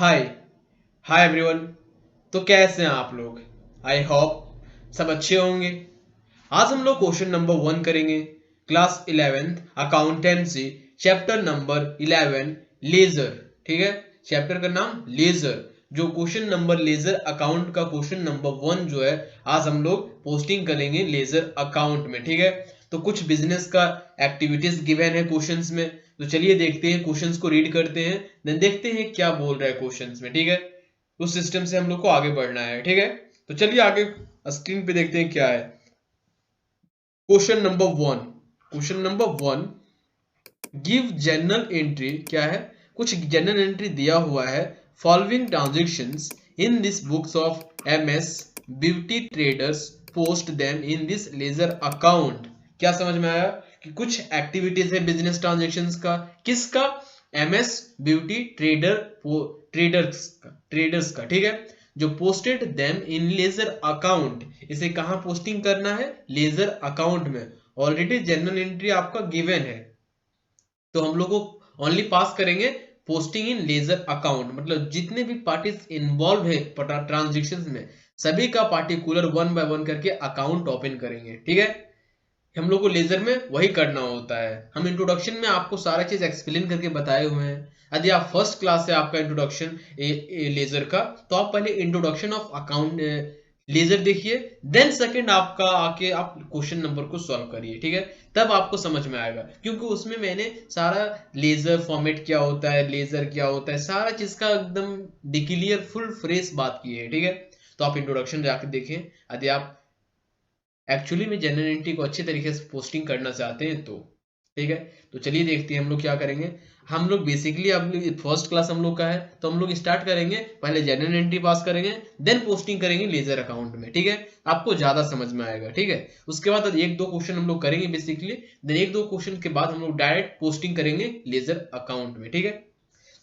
हाय hi everyone. तो कैसे हैं आप लोग? आई होप सब अच्छे होंगे। आज हम लोग क्वेश्चन नंबर 1 करेंगे। Class 11th accountancy, chapter number 11 ledger. ठीक है, चैप्टर का नाम लेजर। जो क्वेश्चन नंबर लेजर अकाउंट का क्वेश्चन नंबर 1 जो है, आज हम लोग पोस्टिंग करेंगे लेजर अकाउंट में। ठीक है, तो कुछ बिजनेस का एक्टिविटीज गिवन है क्वेश्चंस में। तो चलिए देखते हैं, क्वेश्चंस को रीड करते हैं, देन देखते हैं क्या बोल रहा है क्वेश्चंस में। ठीक है, उस सिस्टम से हम लोग को आगे बढ़ना है। ठीक है, तो चलिए आगे स्क्रीन पे देखते हैं क्या है। Question number 1, question number 1, give general entry. क्या है? कुछ जनरल एंट्री दिया हुआ है। Following transactions in this books of MS beauty traders, post them in this ledger account. क्या समझ में आया कि कुछ एक्टिविटीज है बिजनेस ट्रांजैक्शंस का, किसका? एमएस ब्यूटी ट्रेडर्स का। ठीक है, जो posted them in ledger account, इसे कहां पोस्टिंग करना है? लेजर अकाउंट में। ऑलरेडी जनरल एंट्री आपका गिवन है, तो हम लोग को ओनली पास करेंगे पोस्टिंग इन लेजर अकाउंट। मतलब जितने भी पार्टीज इन्वॉल्व है ट्रांजेक्शंस में, सभी का पार्टिकुलर 1 बाय 1 करके अकाउंट ओपन करेंगे। ठीक है, हम लोग को लेजर में वही करना होता है। हम इंट्रोडक्शन में आपको सारा चीज एक्सप्लेन करके बताए हुए हैं। यदि आप फर्स्ट क्लास से आपका इंट्रोडक्शन लेजर का, तो आप पहले इंट्रोडक्शन ऑफ अकाउंट लेजर देखिए, देन सेकंड आपका आके आप क्वेश्चन नंबर को सॉल्व करिए। ठीक है, तब आपको समझ में आएगा, क्योंकि उसमें मैंने सारा लेजर फॉर्मेट क्या होता है, लेजर क्या होता है, सारा चीज का एकदम डिक्लियर फुल फ्रेश बात की है। ठीक है, तो आप इंट्रोडक्शन जाके देखें यदि आप एक्चुअली में जनरल एंट्री को अच्छे तरीके से पोस्टिंग करना चाहते हैं तो। ठीक है, तो चलिए देखते हैं हम लोग क्या करेंगे। हम लोग बेसिकली अब फर्स्ट क्लास हम लोग का है, तो हम लोग स्टार्ट करेंगे, पहले जनरल एंट्री पास करेंगे, देन पोस्टिंग करेंगे लेजर अकाउंट में। ठीक है, आपको ज्यादा समझ में आएगा। ठीक है, उसके बाद एक दो क्वेश्चन हम लोग करेंगे बेसिकली, देन एक दो क्वेश्चन के बाद हम लोग डायरेक्ट पोस्टिंग करेंगे लेजर अकाउंट में। ठीक है,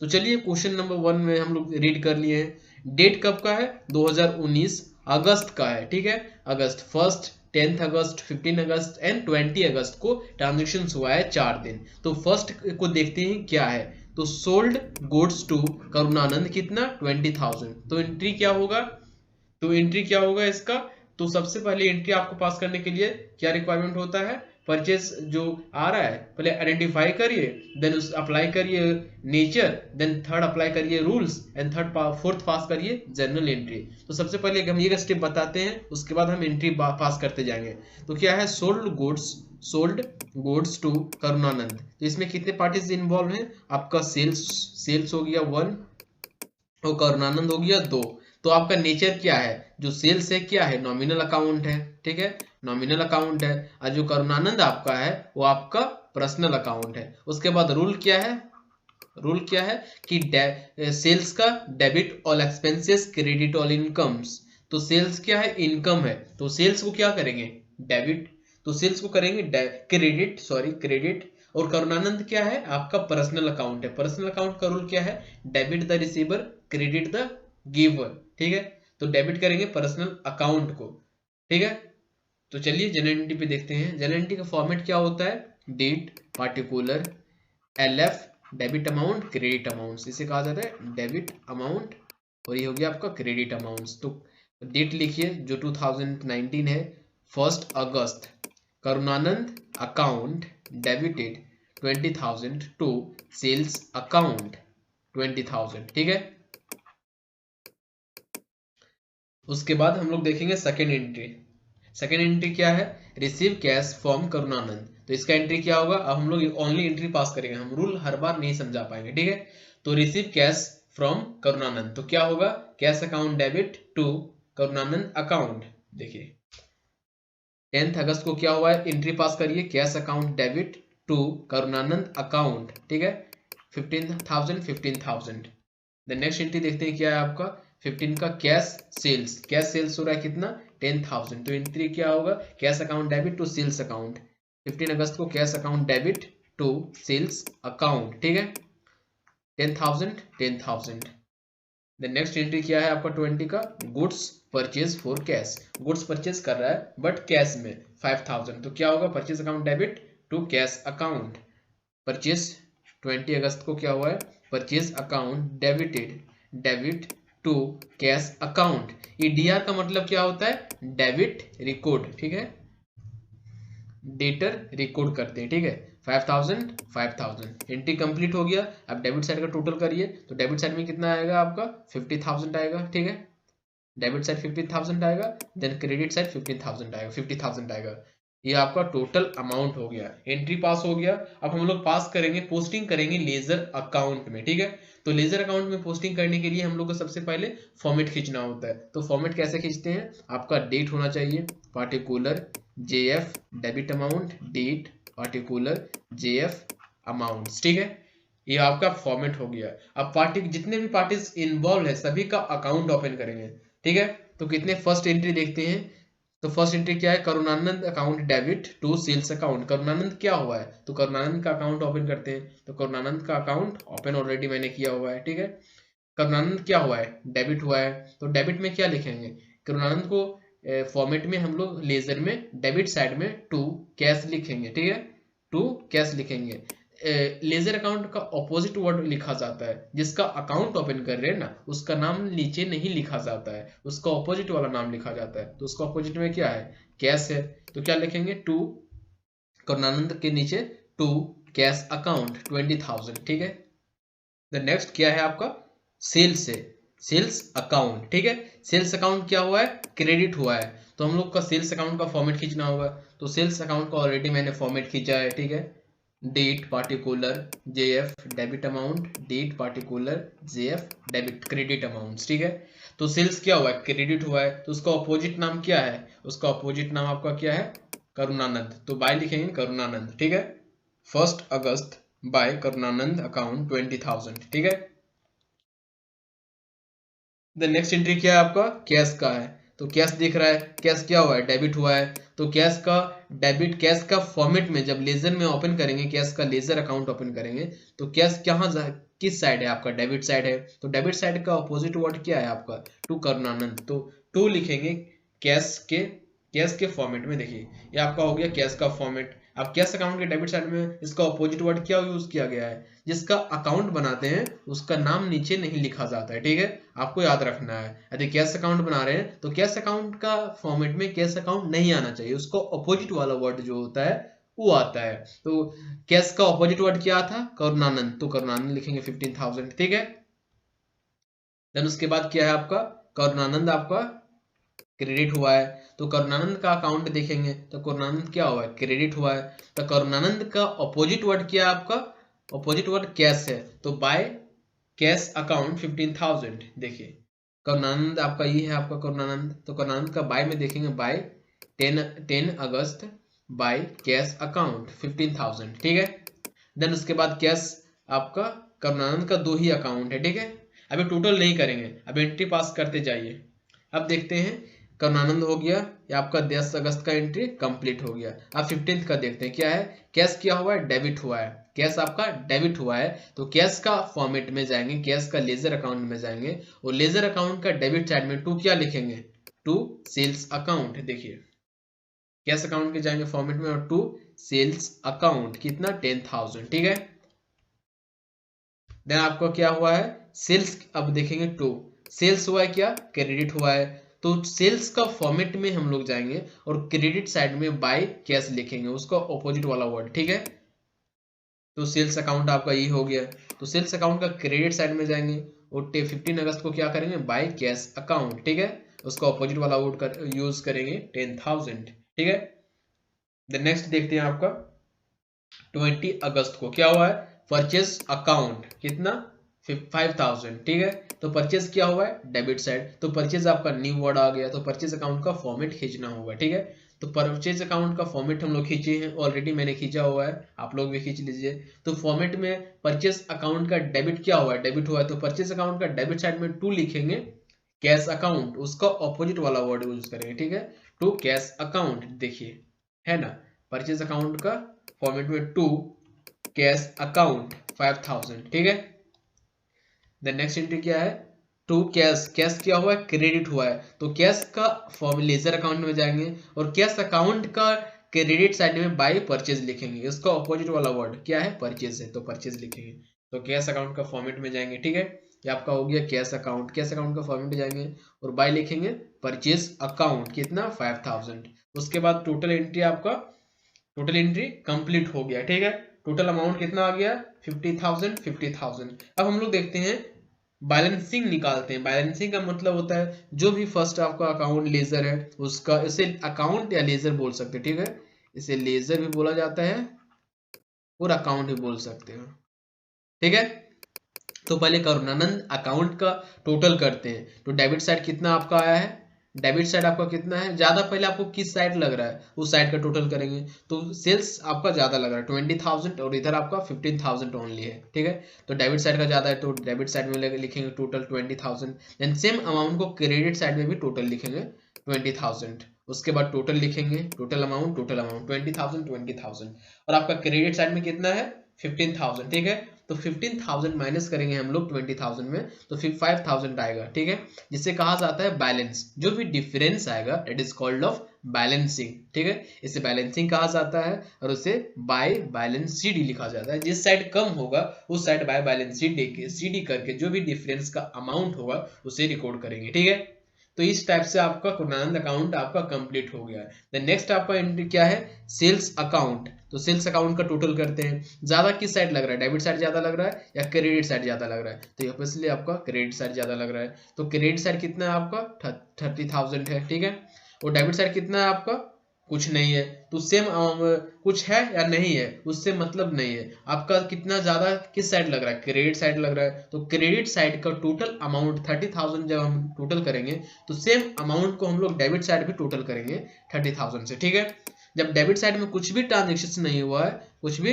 तो चलिए क्वेश्चन नंबर 1 में हम लोग रीड कर लिए हैं। डेट कब का है? 2019 अगस्त का है। ठीक है, अगस्त 1, 10 अगस्त, 15 अगस्त एंड 20 अगस्त को ट्रांजेक्शन हुआ है 4 दिन। तो फर्स्ट को देखते हैं क्या है। तो सोल्ड गुड्स टू करुणानंद कितना? 20,000। तो एंट्री क्या होगा? तो एंट्री क्या होगा इसका? तो सबसे पहले एंट्री आपको पास करने के लिए क्या रिक्वायरमेंट होता है? परचेज जो आ रहा है पहले आइडेंटिफाई करिए, देन उस अप्लाई करिए नेचर, देन थर्ड अप्लाई करिए रूल्स, एंड फोर्थ पास करिए जनरल एंट्री। तो सबसे पहले हम ये स्टेप बताते हैं, उसके बाद हम एंट्री पास करते जाएंगे। तो क्या है? Sold goods to Karunanand. तो इसमें कितने पार्टीज इन्वॉल्व हैं? आपका सेल्स हो गया 1 और करुणानंद हो गया 2। तो आपका नेचर क्या है? जो सेल्स है क्या है? नॉमिनल अकाउंट है। ठीक है, नॉमिनल अकाउंट है। और जो करुणानंद आपका है वो आपका पर्सनल अकाउंट है। उसके बाद रूल क्या है? रूल क्या है कि सेल्स का debit all expenses, credit all incomes. तो सेल्स क्या है? इनकम है, तो सेल्स को क्या करेंगे? डेबिट। तो सेल्स को करेंगे क्रेडिट। और करुणानंद क्या है? आपका पर्सनल अकाउंट है। पर्सनल अकाउंट का रूल क्या है? Debit the receiver, credit the giver. ठीक है, तो डेबिट करेंगे पर्सनल अकाउंट को। ठीक है, तो चलिए जनरल एंट्री पे देखते हैं। जनरल एंट्री का फॉर्मेट क्या होता है? Date, particular, LF, debit amount, credit amount. इसे कहा जाता है डेबिट अमाउंट, और ये हो गया आपका क्रेडिट अमाउंट। तो डेट लिखिए जो 2019 है, 1 अगस्त, Karunanand account debited 20,000 to sales account 20,000। ठीक है, उसके बाद हम लोग देखेंगे सेकेंड एंट्री। सेकेंड एंट्री क्या है? Receive cash from Karunanand. तो इसका एंट्री क्या होगा? अब हम लोग ओनली एंट्री पास करेंगे, हम रूल हर बार नहीं समझा पाएंगे। ठीक है, तो रिसीव कैश फ्रॉम करुणानंद, तो क्या होगा? Cash account debit to Karunanand account. देखिए 10 अगस्त को क्या हुआ है? एंट्री पास करिए, cash account debit to Karunanand account. ठीक है, 15,000। द नेक्स्ट एंट्री देखते हैं क्या है आपका? 15 का कैश सेल्स हो रहा है कितना? 10,000। तो एंट्री क्या होगा? Cash account debit to sales account. 15 अगस्त को cash account debit to sales account. ठीक है, 10,000। द नेक्स्ट एंट्री क्या है आपका? 20 का goods purchase for cash. Goods purchase कर रहा है बट कैश में 5,000। तो क्या होगा? Purchase account debit to cash account. Purchase 20 अगस्त को क्या हुआ है? Purchase account debited debit to cash account. ये डीआर का मतलब क्या होता है, डेबिट रिकॉर्ड, ठीक है, डेटर रिकॉर्ड करते हैं, ठीक है। 5000 एंट्री कंप्लीट हो गया। अब डेबिट साइड का टोटल करिए, तो डेबिट साइड में कितना आएगा आपका 50,000 आएगा, ठीक है, डेबिट साइड 50,000 आएगा, देन क्रेडिट साइड 15,000 आएगा, 50,000 आएगा। ये आपका टोटल अमाउंट हो गया, एंट्री पास हो गया। अब हम लोग पास करेंगे, पोस्टिंग करेंगे लेजर अकाउंट में, ठीक है। तो लेजर अकाउंट में पोस्टिंग करने के लिए हम लोग को सबसे पहले फॉर्मेट खींचना होता है। तो फॉर्मेट कैसे खींचते हैं, आपका डेट होना चाहिए, particular JF debit amount, date particular JF amount, ठीक है। ये आपका फॉर्मेट हो गया। अब पार्टी जितने भी पार्टीज इन्वॉल्व है सभी का अकाउंट ओपन करेंगे, ठीक है। तो कितने फर्स्ट एंट्री देखते हैं, तो फर्स्ट एंट्री क्या है, Karunanand account debit to sales account. Karunanand क्या हुआ है, तो करुणानंद का अकाउंट ओपन करते हैं। तो करुणानंद का अकाउंट ओपन ऑलरेडी मैंने किया हुआ है, ठीक है। करुणानंद क्या हुआ है, डेबिट हुआ है। तो डेबिट में क्या लिखेंगे, करुणानंद को फॉर्मेट में हम लोग लेजर में डेबिट साइड में टू कैश लिखेंगे, ठीक है, टू कैश लिखेंगे। लेजर अकाउंट का ऑपोजिट वर्ड लिखा जाता है, जिसका अकाउंट ओपन कर रहे हैं ना उसका नाम नीचे नहीं लिखा जाता है, उसका ऑपोजिट वाला नाम लिखा जाता है। तो उसका ऑपोजिट में क्या है, कैश है, तो क्या लिखेंगे, टू करुणानंद के नीचे टू कैश अकाउंट 20,000, ठीक है। द नेक्स्ट क्या है आपका, सेल्स है, सेल्स अकाउंट, ठीक है। सेल्स अकाउंट क्या हुआ है, क्रेडिट हुआ है। तो हम लोग का सेल्स अकाउंट का फॉर्मेट खींचना होगा। तो सेल्स अकाउंट का ऑलरेडी मैंने फॉर्मेट खींचा है, ठीक है, date particular JF debit amount, date particular JF debit credit amount, ठीक है। तो सेल्स क्या हुआ है, क्रेडिट हुआ है। तो उसका अपोजिट नाम क्या है, उसका अपोजिट नाम आपका क्या है, करुणानंद। तो बाय लिखेंगे करुणानंद, ठीक है। 1 अगस्त बाय करुणानंद अकाउंट 20,000, ठीक है। द नेक्स्ट एंट्री क्या है आपका, कैश का है। तो कैश दिख रहा है, कैश क्या हुआ है, डेबिट हुआ है। तो कैश का डेबिट, कैश का फॉर्मेट में जब लेजर में ओपन करेंगे, कैश का लेजर अकाउंट ओपन करेंगे, तो कैश कहाँ किस साइड है आपका, डेबिट साइड है। तो डेबिट साइड का अपोजिट वर्ड क्या है आपका, टू करुणानंद। तो टू लिखेंगे कैश के फॉर्मेट में। देखिए ये आपका हो गया कैश का फॉर्मेट। अब कैश अकाउंट के डेबिट साइड में इसका अपोजिट वर्ड क्या यूज किया गया है, जिसका अकाउंट बनाते हैं उसका नाम नीचे नहीं लिखा जाता है, ठीक है, आपको याद रखना है। यदि कैश अकाउंट बना रहे हैं तो कैश अकाउंट का फॉर्मेट में कैश अकाउंट नहीं आना चाहिए, उसको अपोजिट वाला वर्ड जो होता है वो आता है। तो कैश का अपोजिट वर्ड क्या था, करुणानंद। तो करुणानंद लिखेंगे 15,000, ठीक है। देन उसके बाद क्या है आपका, करुणानंद आपका क्रेडिट हुआ है। तो करुणानंद का अकाउंट देखेंगे तो करुणानंद क्या हुआ है, क्रेडिट हुआ है। तो करुणानंद का अपोजिट वर्ड क्या है आपका, अपोजिट वर्ड कैश है। तो बाय कैश अकाउंट 15,000। देखिए करुणानंद आपका ये है आपका करुणानंद। तो करुणानंद का बाय में देखेंगे, बाय 10 अगस्त बाय कैश अकाउंट 15,000, ठीक है। देन उसके बाद कैश आपका करुणानंद का दो ही अकाउंट है, ठीक है। अभी टोटल नहीं करेंगे, अब एंट्री पास करते जाइए। अब देखते हैं करुणानंद हो गया, ये आपका 10 अगस्त का एंट्री कंप्लीट हो गया। अब 15 का देखते हैं क्या है, कैश क्या हुआ है, डेबिट हुआ है। कैश आपका डेबिट हुआ है तो कैश का फॉर्मेट में जाएंगे, कैश का लेजर अकाउंट में जाएंगे और लेजर अकाउंट का डेबिट साइड में टू क्या लिखेंगे, टू सेल्स अकाउंट। देखिए कैश अकाउंट के जाएंगे फॉर्मेट में और टू सेल्स अकाउंट कितना 10,000, ठीक है। देन आपका क्या हुआ है, सेल्स। अब देखेंगे टू सेल्स हुआ है, क्या क्रेडिट हुआ है। तो सेल्स का फॉर्मेट में हम लोग जाएंगे और क्रेडिट साइड में बाय कैश लिखेंगे, उसका ऑपोजिट वाला वर्ड, ठीक है। तो सेल्स अकाउंट आपका ये हो गया। तो सेल्स अकाउंट का क्रेडिट साइड में जाएंगे और 15 अगस्त को क्या करेंगे, बाय कैश अकाउंट, ठीक है। उसका ऑपोजिट वाला वर्ड यूज करेंगे 10,000, ठीक है। द नेक्स्ट देखते हैं आपका 20 अगस्त को क्या हुआ है, परचेज अकाउंट कितना 5,000, ठीक है। तो परचेज क्या हुआ है, डेबिट साइड। तो परचेज आपका न्यू वर्ड आ गया, तो परचेज अकाउंट का फॉर्मेट खींचना होगा, ठीक है। तो परचेज अकाउंट का फॉर्मेट हम लोग खींचे हैं, ऑलरेडी मैंने खींचा हुआ है, आप लोग भी खींच लीजिए। तो फॉर्मेट में परचेज अकाउंट का डेबिट क्या हुआ है, डेबिट हुआ है। तो परचेज अकाउंट का डेबिट साइड में टू लिखेंगे कैश अकाउंट, उसका ऑपोजिट वाला वर्ड यूज करेंगे, ठीक है, टू कैश अकाउंट। देखिए है ना, परचेज अकाउंट का फॉर्मेट में टू कैश अकाउंट 5,000, ठीक है। द नेक्स्ट एंट्री क्या है, टू कैश। कैश क्या हुआ है, क्रेडिट हुआ है। तो कैश का फॉर्म लेजर अकाउंट में जाएंगे और कैश अकाउंट का क्रेडिट साइड में बाय परचेज लिखेंगे, इसका ऑपोजिट वाला वर्ड क्या है, परचेज है। तो परचेज लिखेंगे। तो कैश अकाउंट का फॉर्मेट में जाएंगे, ठीक है। ये आपका हो गया कैश अकाउंट। कैश अकाउंट का फॉर्मेट जाएंगे और बाय लिखेंगे परचेज अकाउंट कितना 5000। उसके बाद टोटल एंट्री आपका टोटल एंट्री कंप्लीट हो गया, ठीक है। टोटल अमाउंट कितना आ गया 50,000। अब हम लोग देखते हैं बैलेंसिंग निकालते हैं। बैलेंसिंग का मतलब होता है जो भी फर्स्ट आपका अकाउंट लेजर है उसका, इसे अकाउंट या लेजर बोल सकते हैं, ठीक है। इसे लेजर भी बोला जाता है और अकाउंट भी बोल सकते हैं, ठीक है। तो पहले करुणानंद अकाउंट का टोटल करते हैं। तो डेबिट साइड कितना आपका आया है, डेबिट साइड आपका कितना है ज्यादा, पहले आपको किस साइड लग रहा है उस साइड का टोटल करेंगे। तो सेल्स आपका ज्यादा लग रहा है 20,000 और इधर आपका 15,000 ओनली है, ठीक है। तो डेबिट साइड का ज्यादा है तो डेबिट साइड में लिखेंगे टोटल 20,000। देन सेम अमाउंट को क्रेडिट साइड में भी टोटल लिखेंगे 20,000। उसके बाद टोटल लिखेंगे टोटल अमाउंट 20,000 और आपका क्रेडिट साइड में कितना है 15,000, ठीक है। तो 15,000 माइनस करेंगे हम लोग 20,000 में तो फिर 5,000 आएगा, ठीक है। जिसे कहा जाता है बैलेंस। जो भी डिफरेंस आएगा it is called off balancing, ठीक है। इसे बैलेंसिंग कहा जाता है और उसे बाय बैलेंस सीडी लिखा जाता है। जिस साइड कम होगा उस साइड बाय बैलेंस सीडी करके जो भी डिफरेंस का अमाउंट होगा उसे रिकॉर्ड करेंगे, ठीक है। तो इस टाइप से आपका करुणानंद अकाउंट आपका कंप्लीट हो गया है। देन नेक्स्ट आपका एंट्री क्या है सेल्स अकाउंट। तो सेल्स अकाउंट का टोटल करते हैं। ज्यादा किस साइड लग रहा है, डेबिट साइड ज्यादा लग रहा है या क्रेडिट साइड ज्यादा लग रहा है, तो ऑब्वियसली आपका क्रेडिट साइड ज्यादा लग रहा है। तो क्रेडिट साइड कितना है आपका 30,000 है, ठीक है। और डेबिट साइड कितना है आपका कुछ नहीं है। तो सेम कुछ है या नहीं है उससे मतलब नहीं है, आपका कितना ज्यादा किस साइड लग रहा है क्रेडिट साइड लग रहा है। तो क्रेडिट साइड का टोटल अमाउंट 30,000 जब हम टोटल करेंगे तो सेम अमाउंट को हम लोग डेबिट साइड भी टोटल करेंगे 30,000 से, ठीक है। जब डेबिट साइड में कुछ भी ट्रांजेक्शन नहीं हुआ है, कुछ भी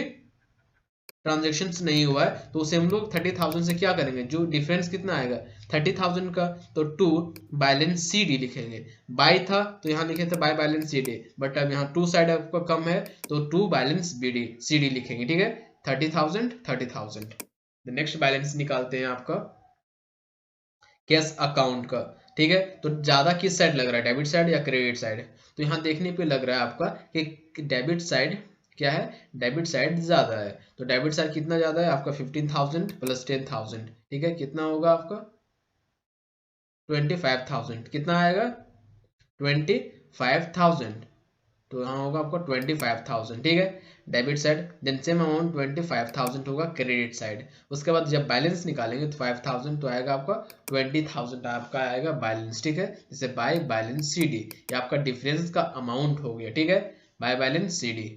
ट्रांजेक्शन नहीं हुआ है तो उसे हम लोग 30,000 से क्या करेंगे, जो डिफरेंस कितना आएगा 30,000 का, तो टू बैलेंस सी डी लिखेंगे। बाय था तो यहाँ लिखे थे by balance C D, but अब यहाँ टू साइड आपका कम है तो to balance B D C D लिखेंगे, ठीक है। 30,000। नेक्स्ट बैलेंस निकालते हैं आपका कैश अकाउंट का, ठीक है। तो ज्यादा किस साइड लग रहा है डेबिट साइड या क्रेडिट साइड, तो यहाँ देखने पे लग रहा है आपका कि डेबिट साइड क्या है, डेबिट साइड ज्यादा है। तो डेबिट साइड कितना ज्यादा है आपका 15,000 प्लस 10,000, ठीक है। कितना होगा आपका 25,000। कितना आएगा 25,000, तो यहाँ होगा आपका 25,000, ठीक है debit side. Then same amount 25,000 होगा क्रेडिट साइड। उसके बाद जब बैलेंस निकालेंगे तो 5,000 तो आएगा आपका 20,000 आपका आएगा बैलेंस, ठीक है। जैसे बाय बैलेंस सी डी, ये आपका डिफरेंस का अमाउंट हो गया, ठीक है। By balance C D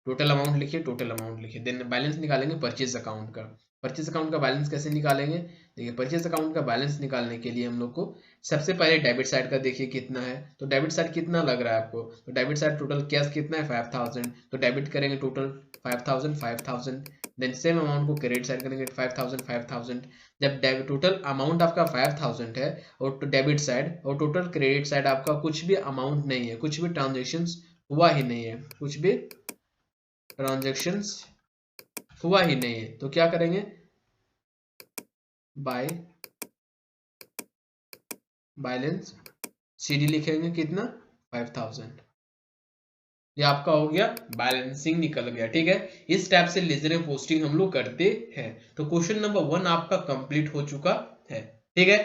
total amount लिखिए, टोटल अमाउंट लिखिए। देन बैलेंस निकालेंगे परचेज अकाउंट का। परचेज अकाउंट का बैलेंस कैसे निकालेंगे, देखिए परचेज अकाउंट का बैलेंस निकालने के लिए हम लोग को सबसे पहले डेबिट साइड का देखिए कितना है। तो डेबिट साइड कितना लग रहा है आपको, तो डेबिट साइड टोटल कैश कितना है 5,000, तो डेबिट करेंगे टोटल 5,000। देन सेम अमाउंट को क्रेडिट साइड करेंगे 5,000। जब टोटल अमाउंट आपका 5,000 है और डेबिट साइड और टोटल क्रेडिट साइड आपका कुछ भी अमाउंट नहीं है, कुछ भी ट्रांजेक्शन हुआ ही नहीं है, कुछ भी ट्रांजेक्शन्स हुआ ही नहीं है, तो क्या करेंगे बाय बैलेंस सीडी लिखेंगे कितना 5,000। ये आपका हो गया बैलेंसिंग निकल गया, ठीक है। इस टाइप से लेजर पोस्टिंग हम लोग करते हैं। तो क्वेश्चन नंबर 1 आपका कंप्लीट हो चुका है, ठीक है।